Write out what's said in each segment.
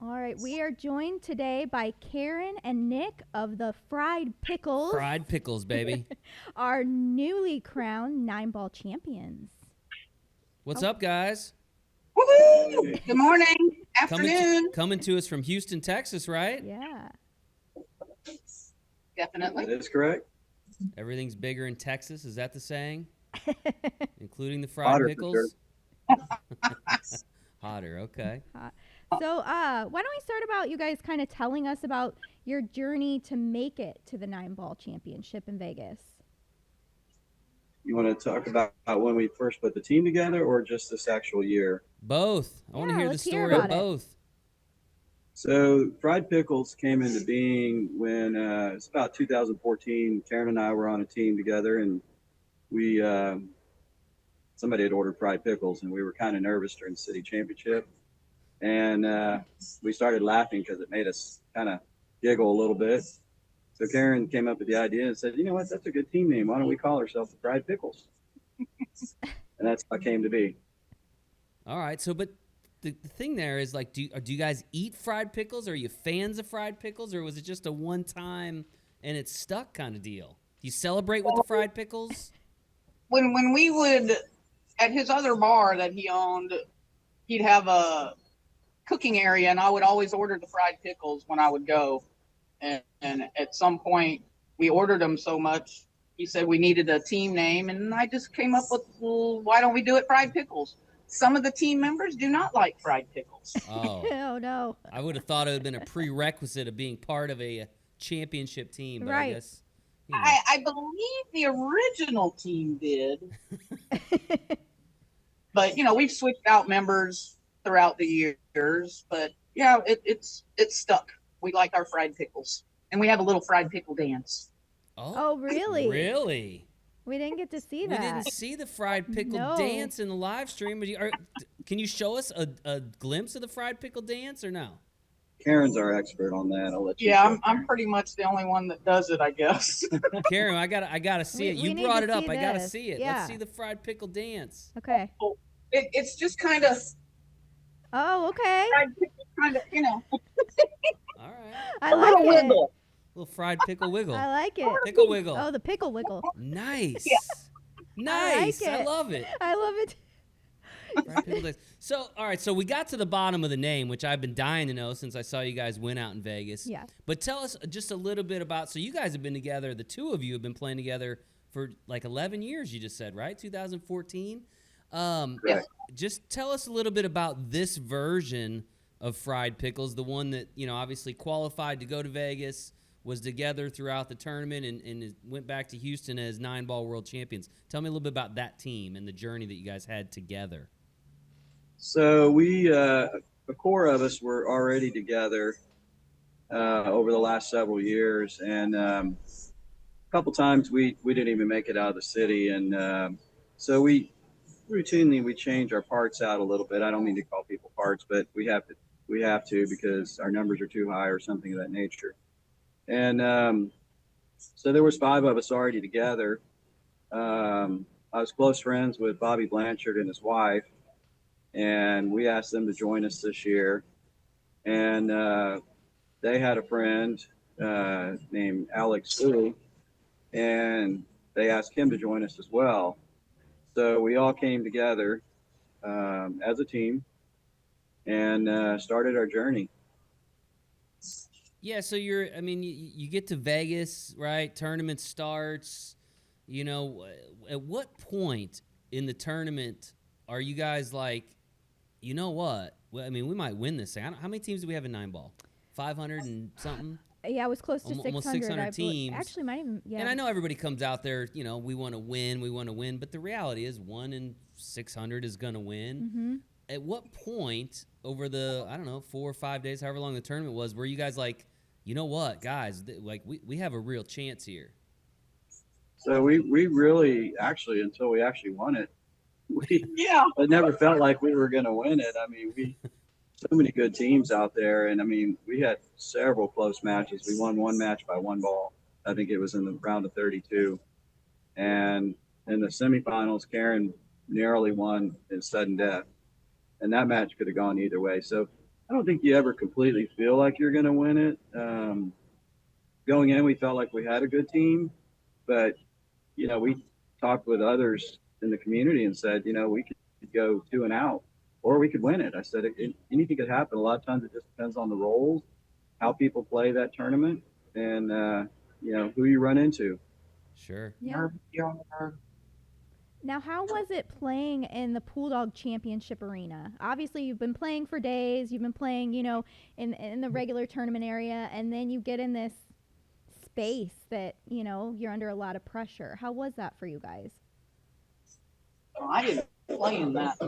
All right, we are joined today by Karen and Nick of the Fried Pickles, Fried pickles, baby. our newly crowned 9-ball champions. What's up, guys? Woohoo! Good morning, Coming to, afternoon. coming to us from Houston, Texas, right? Yeah. Definitely. That is correct. Everything's bigger in Texas. Is that the saying? Including the fried Hotter for pickles? Hotter, okay. So, why don't we start about you guys kind of telling us about your journey to make it to the 9-ball championship in Vegas? You want to talk about when we first put the team together or just this actual year? Both. I want to Yeah, hear the let's hear story of about it. both. So Fried Pickles came into being when it's about 2014. Karen and I were on a team together, and we somebody had ordered fried pickles, and we were kind of nervous during the city championship, and we started laughing because it made us kind of giggle a little bit. So Karen came up with the idea and said, "You know what? That's a good team name. Why don't we call ourselves the Fried Pickles?" And that's how it came to be. All right, so but the thing there is like, do you guys eat fried pickles? Are you fans of fried pickles, or was it just a one-time and it's stuck kind of deal? Do you celebrate with the fried pickles? When we would at his other bar that he owned, he'd have a cooking area, and I would always order the fried pickles when I would go. And at some point, we ordered them so much, he said we needed a team name, and I just came up with, well, why don't we do it Fried Pickles? Some of the team members do not like fried pickles. Oh, Oh, no. I would have thought it would have been a prerequisite of being part of a championship team, but I Right. guess, you know. I believe the original team did, but we've switched out members throughout the years. But yeah, it's stuck. We like our fried pickles, and we have a little fried pickle dance. Oh, really? Really? We didn't get to see We that. didn't see the fried pickle No. dance in the live stream. Can you show us a glimpse of the fried pickle dance or no? Karen's our expert on that. I'll let you. Yeah, go. I'm pretty much the only one that does it, I guess. Karen, I gotta see it. We You need brought to it up. see I gotta this. see it. Yeah. Let's see the fried pickle dance. Okay. It's just kind of Oh, okay. fried pickle, All right. I a like little it. wiggle. Little fried pickle wiggle. I like it. Pickle wiggle. Oh, the pickle wiggle. Nice. Yeah. Nice. I like I it. love it. I love it. Fried pickle dance. So, all right. So we got to the bottom of the name, which I've been dying to know since I saw you guys win out in Vegas. Yeah. But tell us just a little bit about. So you guys have been together. The two of you have been playing together for like 11 years. You just said, right? 2014. Correct. Just tell us a little bit about this version of Fried Pickles, the one that obviously qualified to go to Vegas, was together throughout the tournament, and went back to Houston as 9-ball world champions. Tell me a little bit about that team and the journey that you guys had together. So we, a core of us were already together over the last several years, and a couple times we didn't even make it out of the city, and so we routinely change our parts out a little bit. I don't mean to call people parts, but we have to because our numbers are too high or something of that nature. And so there was 5 of us already together. I was close friends with Bobby Blanchard and his wife, and we asked them to join us this year. And they had a friend named Alex Wu, and they asked him to join us as well. So we all came together as a team and started our journey. Yeah, so you get to Vegas, right? Tournament starts. At what point in the tournament are you guys like, you know what? Well, we might win this thing. How many teams do we have in 9-ball? 500 and something? Yeah, it was close to 600. Almost 600 I teams. Actually, might even. Yeah. And I know everybody comes out there, we want to win. But the reality is 1 in 600 is going to win. Mm-hmm. At what point over the, 4 or 5 days, however long the tournament was, were you guys like, you know what, guys, we have a real chance here? So we really actually, until we actually won it, Yeah. it never felt like we were going to win it. So many good teams out there, and we had several close matches. We won one match by 1 ball. I think it was in the round of 32, and in the semifinals, Karen narrowly won in sudden death, and that match could have gone either way. So I don't think you ever completely feel like you're going to win it. Going in, we felt like we had a good team, but we talked with others in the community and said, we could go 2-and-out, or we could win it. I said anything could happen. A lot of times it just depends on the roles, how people play that tournament, and who you run into. Sure. Yeah. Now, how was it playing in the Pool Dog Championship arena? Obviously, you've been playing for days. You've been playing, in the regular tournament area, and then you get in this space that, you're under a lot of pressure. How was that for you guys? Oh, I didn't play in that.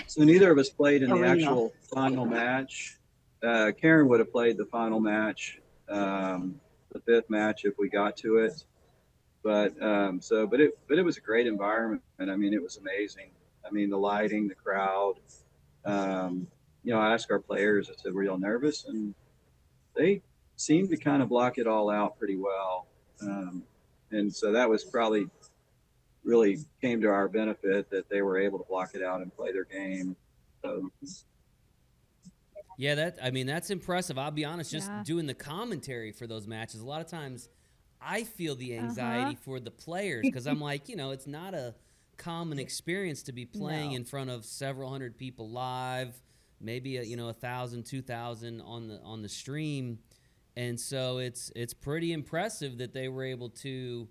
So neither of us played in the Arena. actual final match. Karen would have played the final match, the fifth match if we got to it. But it was a great environment. I mean, it was amazing. I mean, the lighting, the crowd. I asked our players, I said, were y'all nervous? And they seemed to kind of block it all out pretty well. And so that was probably really came to our benefit that they were able to block it out and play their game. So, Yeah, that's impressive. I'll be honest, just doing the commentary for those matches, a lot of times I feel the anxiety for the players because I'm like, it's not a common experience to be playing in front of several hundred people live, maybe 1,000, 2,000 on the stream, and so it's pretty impressive that they were able to,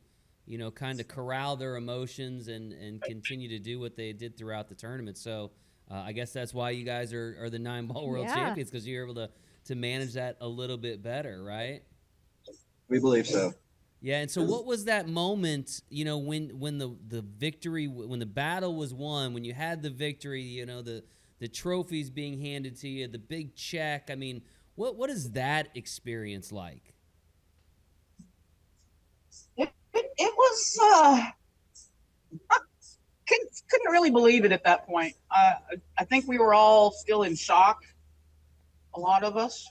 kind of corral their emotions and continue to do what they did throughout the tournament. So I guess that's why you guys are the 9-ball world champions, because you're able to manage that a little bit better, right? We believe so. Yeah, and so what was that moment, when the victory, when the battle was won, when you had the victory, the trophies being handed to you, the big check? I mean, what is that experience like? It was, I couldn't really believe it at that point. I think we were all still in shock, a lot of us.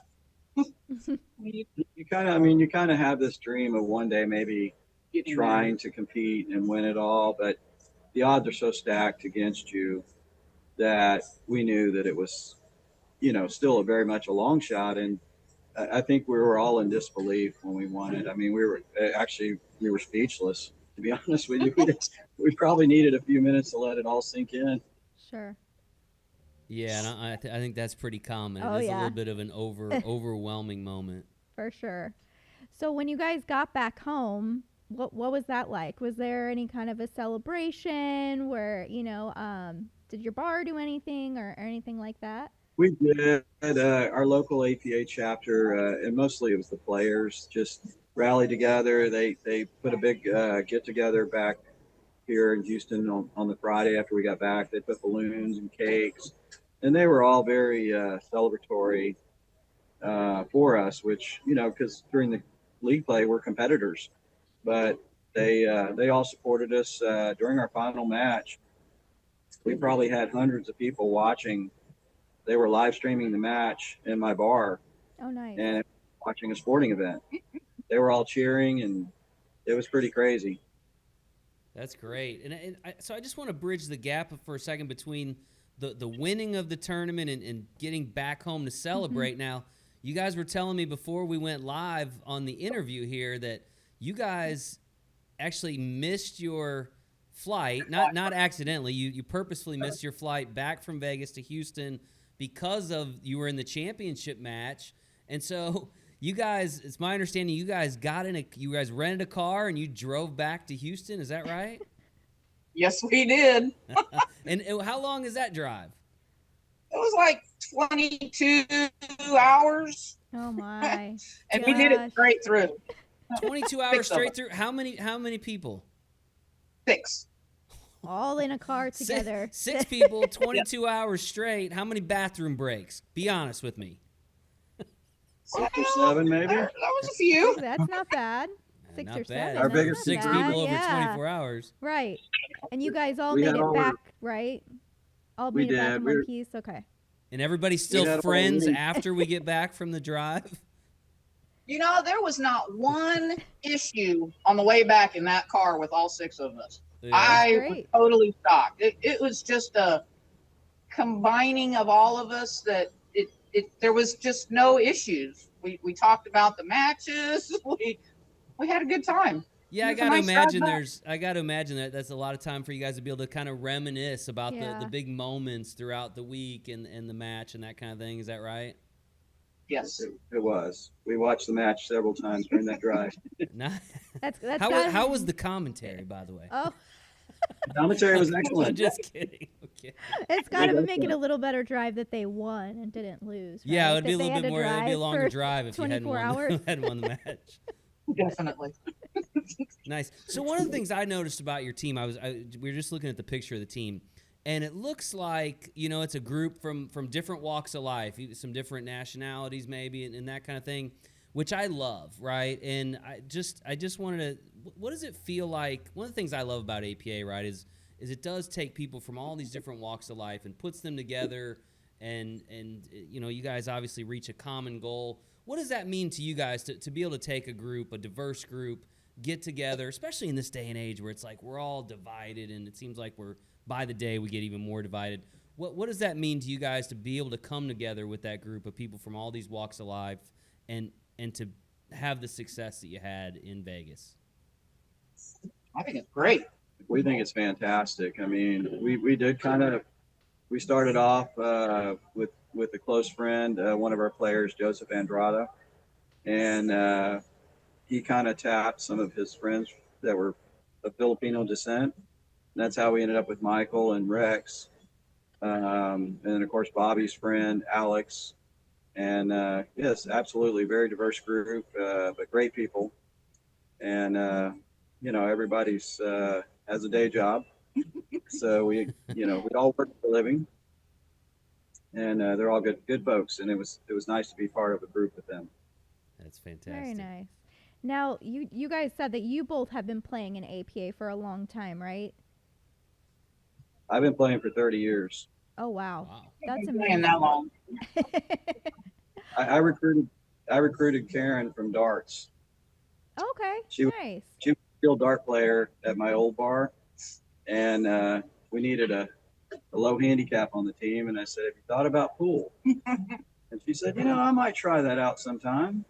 You kind of have this dream of one day maybe trying to compete and win it all, but the odds are so stacked against you that we knew that it was, still very much a long shot. And I think we were all in disbelief when we won it. I mean, we were speechless, to be honest with you. We probably needed a few minutes to let it all sink in. Sure. Yeah, and I think that's pretty common. Oh, It is yeah. a little bit of an overwhelming moment. For sure. So when you guys got back home, what was that like? Was there any kind of a celebration where, did your bar do anything or anything like that? We did. Our local APA chapter, and mostly it was the players, just rallied together. They put a big get together back here in Houston on the Friday after we got back. They put balloons and cakes, and they were all very celebratory for us, which, because during the league play, we're competitors, but they all supported us during our final match. We probably had hundreds of people watching. They were live streaming the match in my bar. Oh, nice. And watching a sporting event. They were all cheering, and it was pretty crazy. That's great. So I just want to bridge the gap for a second between the winning of the tournament and getting back home to celebrate. Mm-hmm. Now, you guys were telling me before we went live on the interview here that you guys actually missed your flight, not accidentally. You purposefully missed your flight back from Vegas to Houston because of you were in the championship match. And so you guys, it's my understanding, you guys rented a car and you drove back to Houston. Is that right? Yes, we did. And how long is that drive? It was like 22 hours. Oh my. And we did it straight through. 22 hours straight through. How many people? 6. All in a car together. Six people, 22 hours straight. How many bathroom breaks? Be honest with me. 6 or 7, maybe. That was a few. That's not bad. 6 Not or bad. 7. Our That's biggest not 6 bad. people over Yeah. 24 hours. Right. And you guys all We made had it all back, right? All We made it back did. in one piece? Okay. And everybody's had still all friends week. after we get back from the drive? There was not one issue on the way back in that car with all 6 of us. Yeah. I was great. totally shocked. It was just a combining of all of us that there was just no issues. We talked about the matches. We had a good time. Yeah, It was a nice drive back. I got to imagine that that's a lot of time for you guys to be able to kind of reminisce about Yeah. the big moments throughout the week and the match and that kind of thing. Is that right? Yes. It was. We watched the match several times during that drive. Nah. That's How was the commentary, by the way? Oh, The commentary was I'm excellent. just kidding. Okay. it's got to That's make it right. a little better drive that they won and didn't lose. Right? Yeah, it would be a That they little had bit to more. It'd be a drive longer for drive if you hadn't 24 won, hours. hadn't won the match. Definitely. Nice. So one of the things I noticed about your team, we were just looking at the picture of the team, and it looks like it's a group from different walks of life, some different nationalities maybe, and that kind of thing, which I love, right? And I just wanted to, what does it feel like? One of the things I love about APA, right, is it does take people from all these different walks of life and puts them together, and you guys obviously reach a common goal. What does that mean to you guys to be able to take a group, a diverse group, get together, especially in this day and age where it's like we're all divided, and it seems like by the day we get even more divided. What does that mean to you guys to be able to come together with that group of people from all these walks of life and to have the success that you had in Vegas? I think it's great. We think it's fantastic. I mean, we started off with a close friend, one of our players, Joseph Andrada, and he kind of tapped some of his friends that were of Filipino descent. And that's how we ended up with Michael and Rex, and then of course Bobby's friend Alex. And yes, absolutely, very diverse group, but great people. And everybody's has a day job, so we all work for a living, and they're all good folks. And it was nice to be part of a group with them. That's fantastic. Very nice. Now, you guys said that you both have been playing in APA for a long time, right? I've been playing for 30 years. Oh, wow. Wow. That's Been amazing. playing that long. I recruited Karen from darts. Okay, She- nice. She was a skilled dart player at my old bar, and we needed a low handicap on the team. And I said, "Have you thought about pool?" And she said, "I might try that out sometime."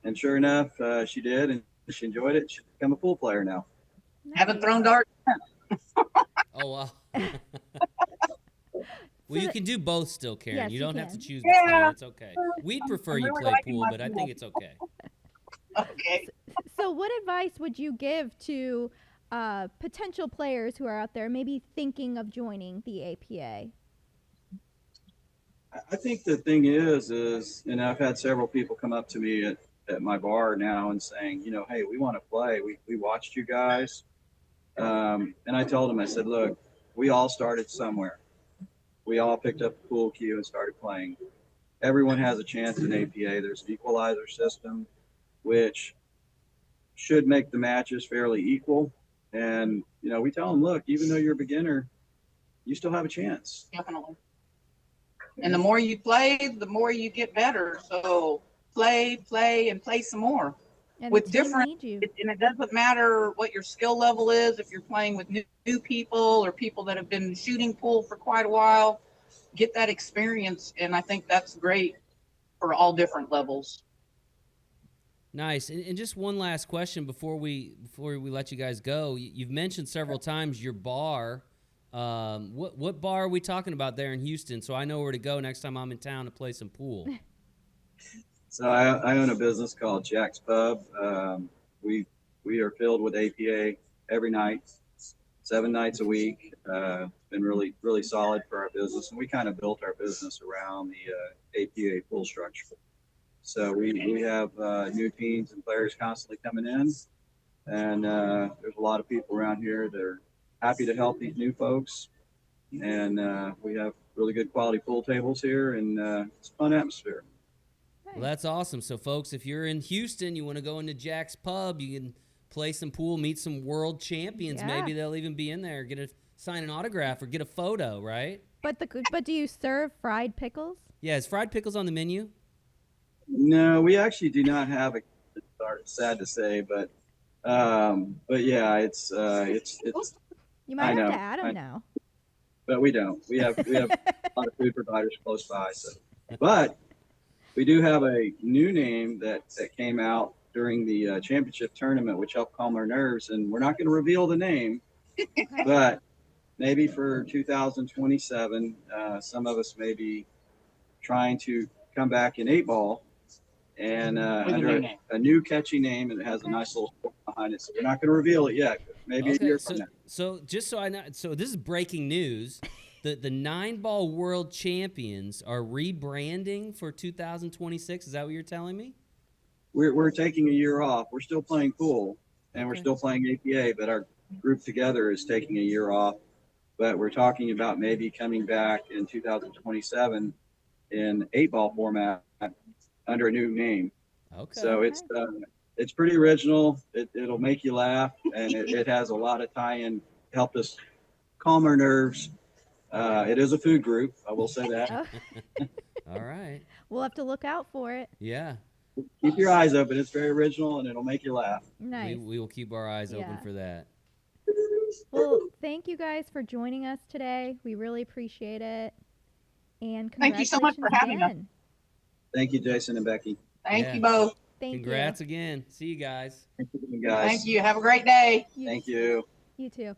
And sure enough, she did, and she enjoyed it. She's become a pool player now. Haven't Nice. thrown darts. Oh, wow. Well, you can do both still, Karen. Yes, you you don't have to can. choose Yeah. between. It's okay. We'd prefer I'm you really play liking pool, my but I pool. think it's okay. Okay. So what advice would you give to potential players who are out there maybe thinking of joining the APA? I think the thing is, I've had several people come up to me at my bar now and saying, "Hey, we want to play. We watched you guys." And I told them, I said, "Look, we all started somewhere. We all picked up the pool cue and started playing. Everyone has a chance in APA. There's an equalizer system, which should make the matches fairly equal. And, we tell them, look, even though you're a beginner, you still have a chance." Definitely. And the more you play, the more you get better. So play, and play some more. And With the team different- needs you. And it doesn't matter what your skill level is. If you're playing with new people or people that have been shooting pool for quite a while, get that experience. And I think that's great for all different levels. Nice. And just one last question before we let you guys go. You've mentioned several times your bar. What bar are we talking about there in Houston? So I know where to go next time I'm in town to play some pool. So I own a business called Jack's Pub. We are filled with APA every night, 7 nights a week. Been really, really solid for our business. And we kind of built our business around the APA pool structure. So we have new teams and players constantly coming in. And there's a lot of people around here that are happy to help these new folks. And we have really good quality pool tables here, and it's a fun atmosphere. Well, that's awesome. So, folks, if you're in Houston, you want to go into Jack's Pub, you can play some pool, meet some world champions. Yeah. Maybe they'll even be in there, sign an autograph or get a photo, right? But do you serve fried pickles? Yeah, is fried pickles on the menu? No, we actually do not have a. Sad to say, but yeah, it's. You might I have know, to add them now. But we don't. We have a lot of food providers close by, so But we do have a new name that came out during the championship tournament, which helped calm our nerves. And we're not going to reveal the name, but maybe for 2027, some of us may be trying to come back in 8-ball and under a new catchy name, and it has a nice little story behind it. So we're not going to reveal it yet. Maybe a Okay, year so from now. so just so I know, so this is breaking news. The 9-ball world champions are rebranding for 2026. Is that what you're telling me? We're taking a year off. We're still playing pool, and we're Okay. still playing APA, but our group together is taking a year off. But we're talking about maybe coming back in 2027 in 8-ball format under a new name. Okay. So it's pretty original. It'll make you laugh, and it has a lot of tie-in. Helped us calm our nerves. It is a food group. I will say that. Oh, All right. we'll have to look out for it. Yeah. Keep your eyes open. It's very original, and it'll make you laugh. Nice. We will keep our eyes open Yeah. for that. Well, thank you guys for joining us today. We really appreciate it. And Thank you so much for having us. again. Thank you, Jason and Becky. Thank you both. Thank Congrats again. See you guys. Thank you, guys. Thank you. Have a great day. you. Thank you. You too.